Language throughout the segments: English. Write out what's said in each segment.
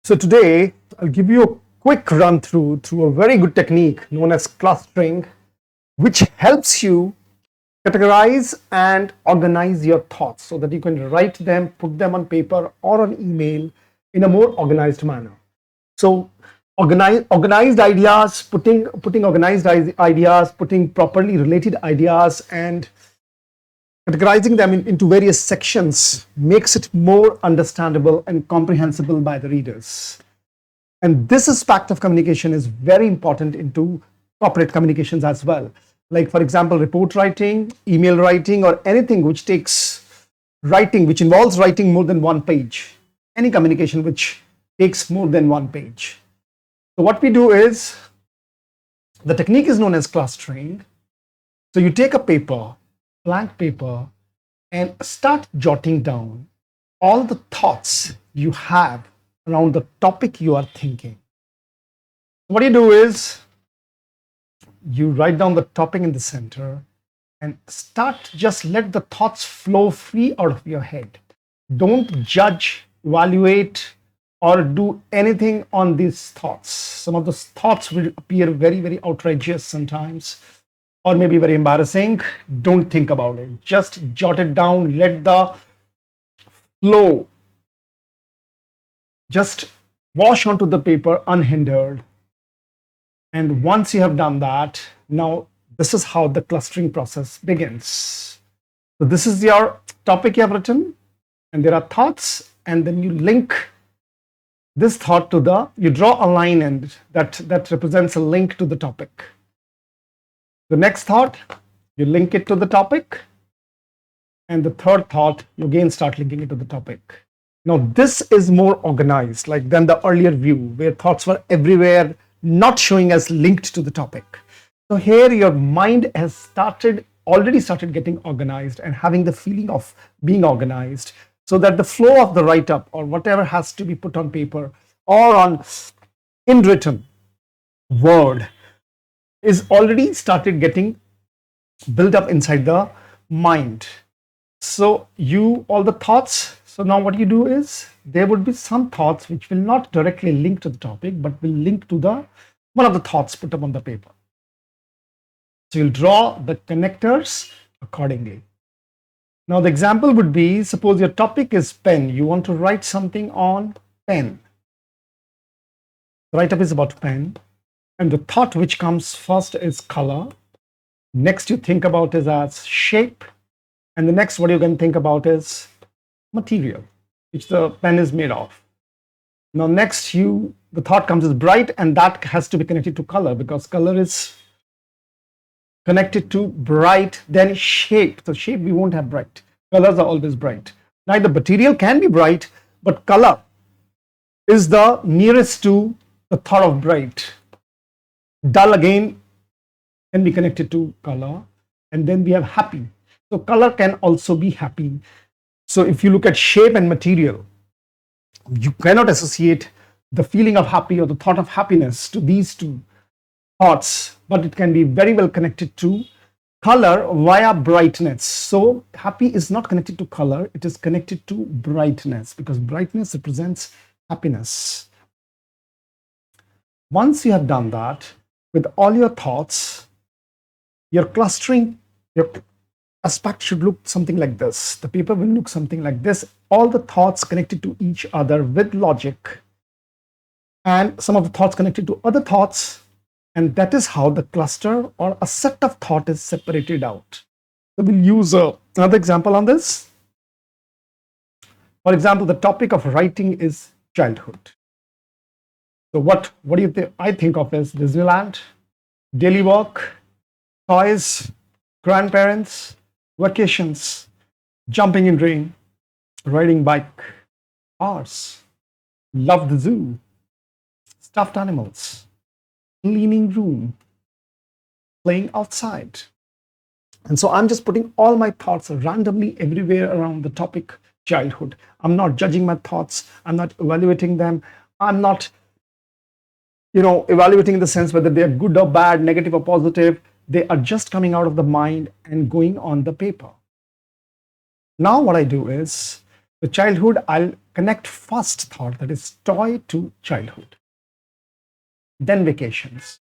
So today I'll give you a quick run through a very good technique known as clustering, which helps you categorize and organize your thoughts so that you can write them, put them on paper or on email in a more organized manner. So organized ideas, putting organized ideas, putting properly related ideas and categorizing them into various sections makes it more understandable and comprehensible by the readers. And this aspect of communication is very important into corporate communications as well. Like, for example, report writing, email writing, or anything which takes writing, which involves writing more than one page. Any communication which takes more than one page. So what we do is, the technique is known as clustering. So you take a paper, blank paper, and start jotting down all the thoughts you have around the topic you are thinking. What you do is you write down the topic in the center and just let the thoughts flow free out of your head. Don't judge, evaluate, or do anything on these thoughts. Some of those thoughts will appear very, very outrageous sometimes, or maybe very embarrassing. Don't think about it. Just jot it down. Let the flow just wash onto the paper unhindered. And once you have done that, now this is how the clustering process begins. So this is your topic you have written, and there are thoughts, and then you link this thought to you draw a line and that represents a link to the topic. The next thought, you link it to the topic. And the third thought, you again start linking it to the topic. Now, this is more organized than the earlier view where thoughts were everywhere, not showing as linked to the topic. So here your mind has already started getting organized and having the feeling of being organized, so that the flow of the write-up or whatever has to be put on paper or on in written word is already started getting built up inside the mind. So all the thoughts, so now what you do is, there would be some thoughts which will not directly link to the topic, but will link to one of the thoughts put up on the paper. So you'll draw the connectors accordingly. Now the example would be, suppose your topic is pen. You want to write something on pen. The write-up is about pen. And the thought which comes first is color. Next you think about is as shape. And the next what you can think about is material, which the pen is made of. Now next the thought comes as bright, and that has to be connected to color because color is connected to bright, then shape. So shape we won't have bright. Colors are always bright. Now the material can be bright, but color is the nearest to the thought of bright. Dull again can be connected to color. And then we have happy. So color can also be happy. So if you look at shape and material, you cannot associate the feeling of happy or the thought of happiness to these two thoughts, but it can be very well connected to color via brightness. So happy is not connected to color, it is connected to brightness, because brightness represents happiness. Once you have done that with all your thoughts, your clustering, your aspect should look something like this. The paper will look something like this. All the thoughts connected to each other with logic, and some of the thoughts connected to other thoughts. And that is how the cluster or a set of thought is separated out. So we'll use another example on this. For example, the topic of writing is childhood. So what do you think? I think of as Disneyland, daily work, toys, grandparents, vacations, jumping in rain, riding bike, cars, love the zoo, stuffed animals, cleaning room, playing outside. And so I'm just putting all my thoughts randomly everywhere around the topic childhood. I'm not judging my thoughts. I'm not evaluating them. I'm not, evaluating in the sense whether they're good or bad, negative or positive. They are just coming out of the mind and going on the paper. Now what I do is, The childhood, I'll connect first thought, that is toy, to childhood. Then vacations.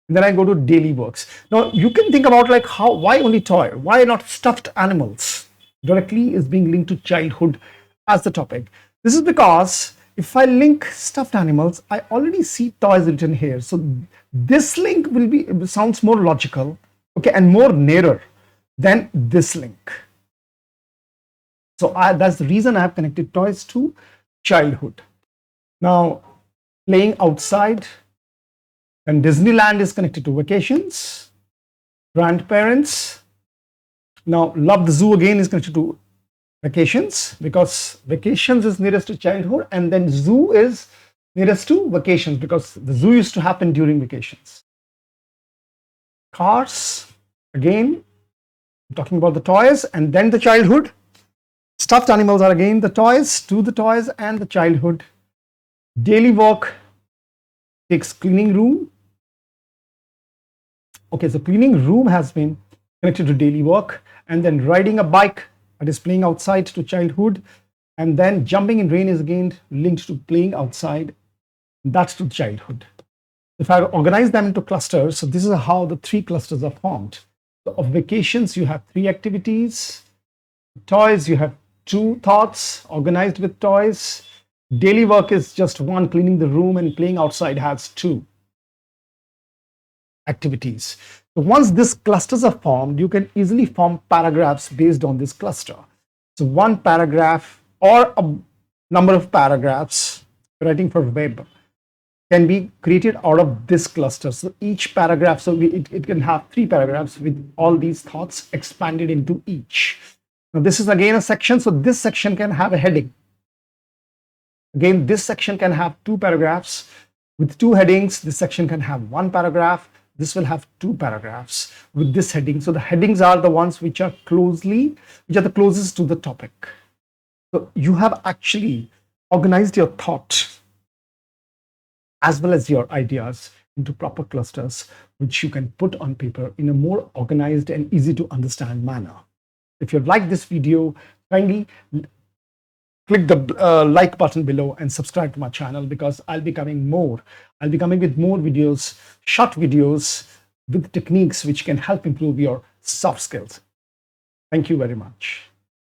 And then I go to daily works. Now you can think about like why only toy? Why not stuffed animals? Directly is being linked to childhood as the topic. This is because if I link stuffed animals, I already see toys written here. So this link sounds more logical, okay, and more nearer than this link. So that's the reason I have connected toys to childhood. Now, playing outside, and Disneyland is connected to vacations, grandparents. Now, love the zoo again is connected to vacations, because vacations is nearest to childhood, and then zoo is nearest to vacations because the zoo used to happen during vacations. Cars, again, I'm talking about the toys and then the childhood. Stuffed animals are again the toys, to the toys and the childhood. Daily work takes cleaning room. Okay, so cleaning room has been connected to daily work, and then riding a bike, that is playing outside, to childhood, and then jumping in rain is again linked to playing outside, that's to childhood. If I organize them into clusters, so this is how the 3 clusters are formed. So of vacations, you have 3 activities. Toys, you have 2 thoughts organized with toys. Daily work is just 1, cleaning the room, and playing outside has 2 activities. So once these clusters are formed, you can easily form paragraphs based on this cluster. So 1 paragraph or a number of paragraphs writing for web can be created out of this cluster. So each paragraph, so it can have 3 paragraphs with all these thoughts expanded into each. Now this is again a section, so this section can have a heading. Again, this section can have 2 paragraphs with 2 headings. This section can have 1 paragraph. This will have 2 paragraphs with this heading. So the headings are the ones which are the closest to the topic. So you have actually organized your thought as well as your ideas into proper clusters, which you can put on paper in a more organized and easy to understand manner. If you like this video, kindly click the like button below and subscribe to my channel, because I'll be coming with more videos, short videos with techniques which can help improve your soft skills. Thank you very much.